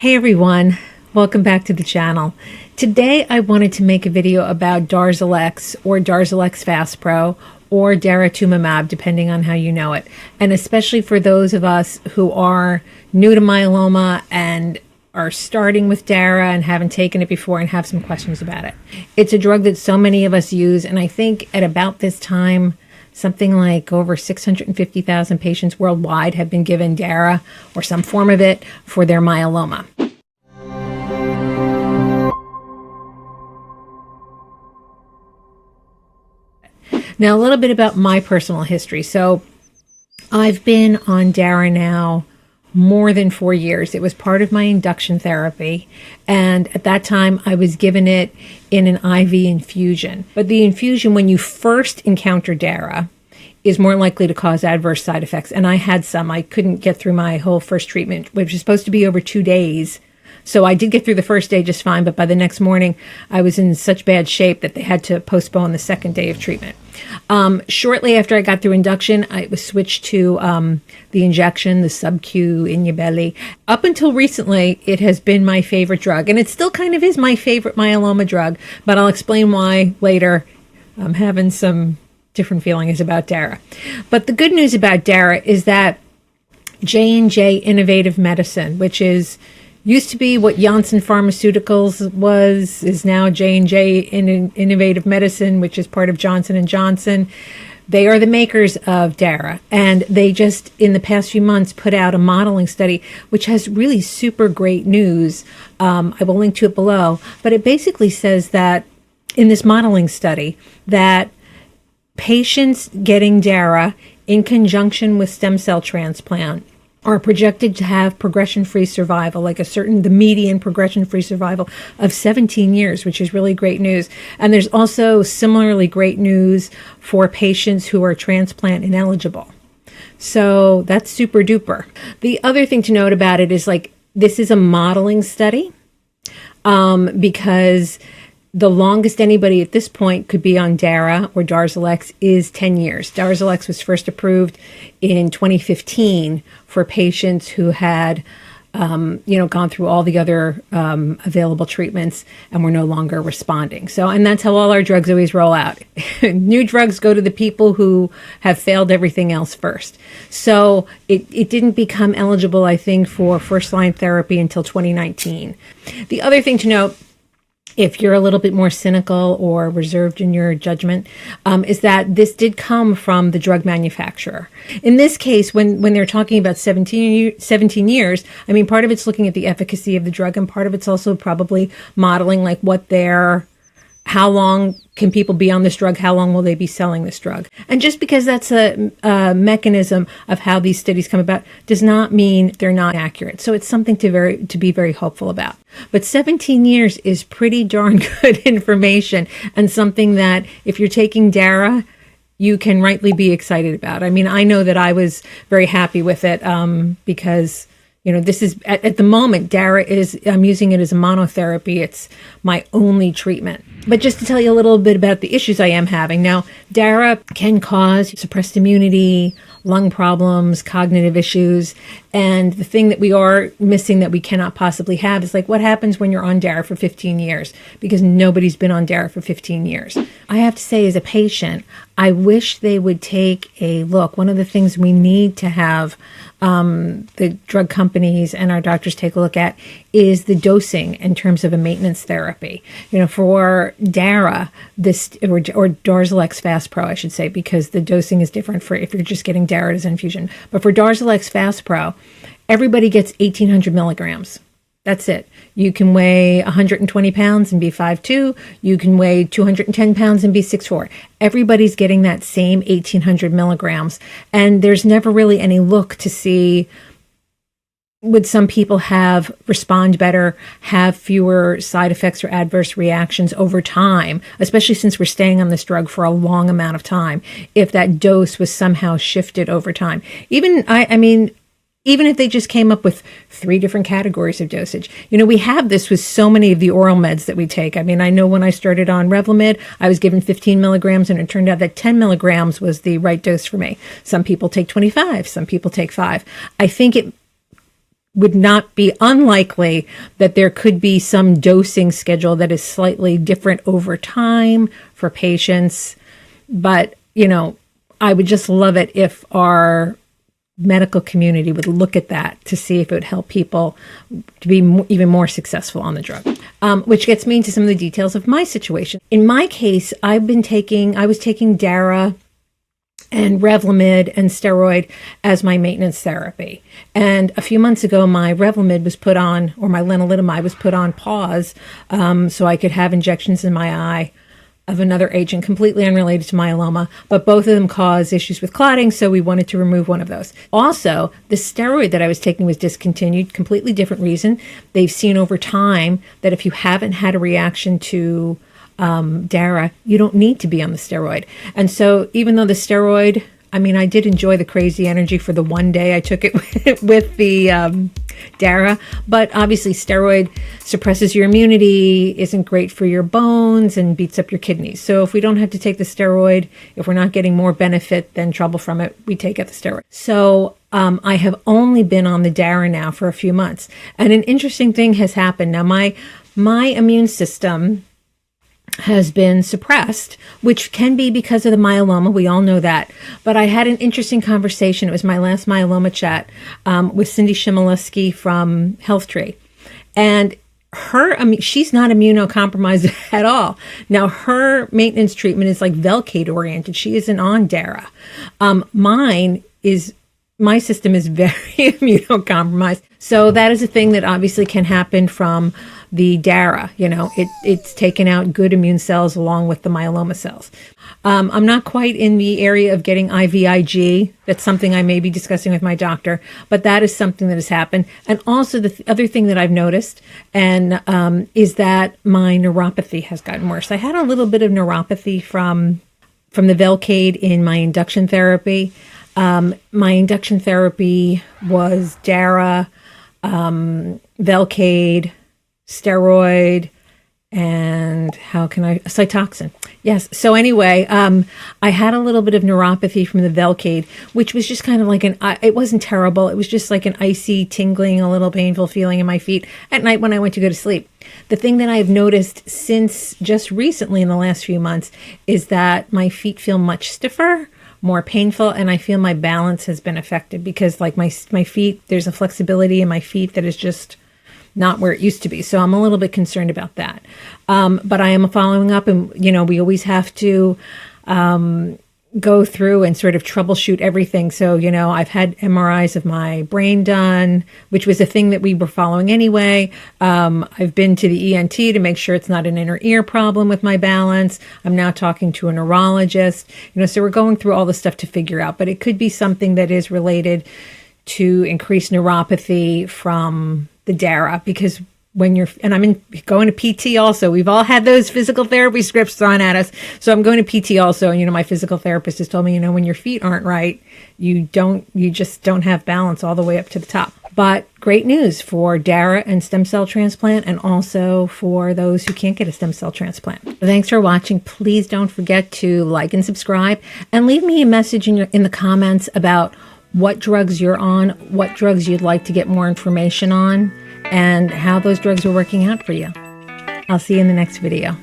Hey everyone, welcome back to the channel. Today I wanted to make a video about Darzalex or Darzalex Faspro or daratumumab, depending on how you know it. And especially for those of us who are new to myeloma and are starting with Dara and haven't taken it before and have some questions about it. It's a drug that so many of us use, and I think at about this time, something like over 650,000 patients worldwide have been given Dara or some form of it for their myeloma. Now, a little bit about my personal history. So I've been on Dara now more than 4 years. It was part of my induction therapy. And at that time, I was given it in an IV infusion. But the infusion, when you first encounter Dara, is more likely to cause adverse side effects. And I had some. I couldn't get through my whole first treatment, which was supposed to be over 2 days. So I did get through the first day just fine, but by the next morning, I was in such bad shape that they had to postpone the second day of treatment. Shortly after I got through induction, I was switched to the injection, the sub-Q in your belly. Up until recently, it has been my favorite drug, and it still kind of is my favorite myeloma drug, but I'll explain why later. I'm having some different feelings about Dara. But the good news about Dara is that J&J Innovative Medicine, which used to be what Janssen Pharmaceuticals was, is now J&J Innovative Medicine, which is part of Johnson & Johnson. They are the makers of Dara, and they just, in the past few months, put out a modeling study, which has really super great news. I will link to it below, but it basically says that in this modeling study, that patients getting Dara in conjunction with stem cell transplant are projected to have progression-free survival, the median progression-free survival of 17 years, which is really great news. And there's also similarly great news for patients who are transplant ineligible. So that's super duper. The other thing to note about it is this is a modeling study because the longest anybody at this point could be on Dara or Darzalex is 10 years. Darzalex was first approved in 2015 for patients who had, gone through all the other available treatments and were no longer responding. And that's how all our drugs always roll out. New drugs go to the people who have failed everything else first. So it didn't become eligible, I think, for first-line therapy until 2019. The other thing to note, if you're a little bit more cynical or reserved in your judgment, is that this did come from the drug manufacturer. In this case, when they're talking about 17 years, I mean, part of it's looking at the efficacy of the drug, and part of it's also probably modeling how long can people be on this drug? How long will they be selling this drug? And just because that's a mechanism of how these studies come about does not mean they're not accurate. So it's something to be very hopeful about. But 17 years is pretty darn good information, and something that if you're taking Dara, you can rightly be excited about. I mean, I know that I was very happy with it because this is, at the moment, Dara I'm using it as a monotherapy. It's my only treatment. But just to tell you a little bit about the issues I am having. Now, Dara can cause suppressed immunity, lung problems, cognitive issues. And the thing that we are missing that we cannot possibly have is what happens when you're on Dara for 15 years? Because nobody's been on Dara for 15 years. I have to say, as a patient, I wish they would take a look. One of the things we need to have the drug companies and our doctors take a look at is the dosing in terms of a maintenance therapy. For Dara, or Darzalex Faspro, I should say, because the dosing is different for if you're just getting Dara as infusion. But for Darzalex Faspro, everybody gets 1,800 milligrams. That's it. You can weigh 120 pounds and be 5'2". You can weigh 210 pounds and be 6'4". Everybody's getting that same 1,800 milligrams. And there's never really any look to see, would some people respond better, have fewer side effects or adverse reactions over time, especially since we're staying on this drug for a long amount of time, if that dose was somehow shifted over time. Even if they just came up with 3 different categories of dosage. We have this with so many of the oral meds that we take. I know when I started on Revlimid, I was given 15 milligrams, and it turned out that 10 milligrams was the right dose for me. Some people take 25, some people take 5. I think would not be unlikely that there could be some dosing schedule that is slightly different over time for patients. But, I would just love it if our medical community would look at that to see if it would help people to be even more successful on the drug. Which gets me into some of the details of my situation. In my case, I was taking Dara and Revlimid and steroid as my maintenance therapy. And a few months ago, my Revlimid was put on, or my lenalidomide was put on pause, so I could have injections in my eye of another agent completely unrelated to myeloma, but both of them cause issues with clotting, so we wanted to remove one of those. Also, the steroid that I was taking was discontinued, completely different reason. They've seen over time that if you haven't had a reaction to Dara, you don't need to be on the steroid. And so even though the steroid, I did enjoy the crazy energy for the one day I took it with the Dara, but obviously steroid suppresses your immunity, isn't great for your bones, and beats up your kidneys. So if we don't have to take the steroid, if we're not getting more benefit than trouble from it, we take out the steroid. So I have only been on the Dara now for a few months. And an interesting thing has happened. Now, my immune system has been suppressed, which can be because of the myeloma. We all know that. But I had an interesting conversation. It was my last myeloma chat with Cindy Shimoleski from HealthTree. And she's not immunocompromised at all. Now, her maintenance treatment is like Velcade oriented. She isn't on Dara. My system is very immunocompromised. So that is a thing that obviously can happen from the Dara. It's taken out good immune cells along with the myeloma cells. I'm not quite in the area of getting IVIG. That's something I may be discussing with my doctor, but that is something that has happened. And also the other thing that I've noticed is that my neuropathy has gotten worse. I had a little bit of neuropathy from the Velcade in my induction therapy. My induction therapy was Dara, Velcade, steroid, and Cytoxin. Yes. So anyway, I had a little bit of neuropathy from the Velcade, which was just kind of like it wasn't terrible. It was just like an icy, tingling, a little painful feeling in my feet at night when I went to go to sleep. The thing that I've noticed since just recently in the last few months is that my feet feel much stiffer, more painful, and I feel my balance has been affected because like my feet, there's a flexibility in my feet that is just not where it used to be. So I'm a little bit concerned about that. But I am following up, and we always have to go through and sort of troubleshoot everything. So, I've had MRIs of my brain done, which was a thing that we were following anyway. I've been to the ENT to make sure it's not an inner ear problem with my balance. I'm now talking to a neurologist, so we're going through all the stuff to figure out, but it could be something that is related to increased neuropathy from the Dara, because when I'm going to PT also. We've all had those physical therapy scripts thrown at us. So I'm going to PT also. And, my physical therapist has told me, when your feet aren't right, you just don't have balance all the way up to the top. But great news for Dara and stem cell transplant, and also for those who can't get a stem cell transplant. Thanks for watching. Please don't forget to like and subscribe, and leave me a message in the comments about what drugs you're on, what drugs you'd like to get more information on, and how those drugs are working out for you. I'll see you in the next video.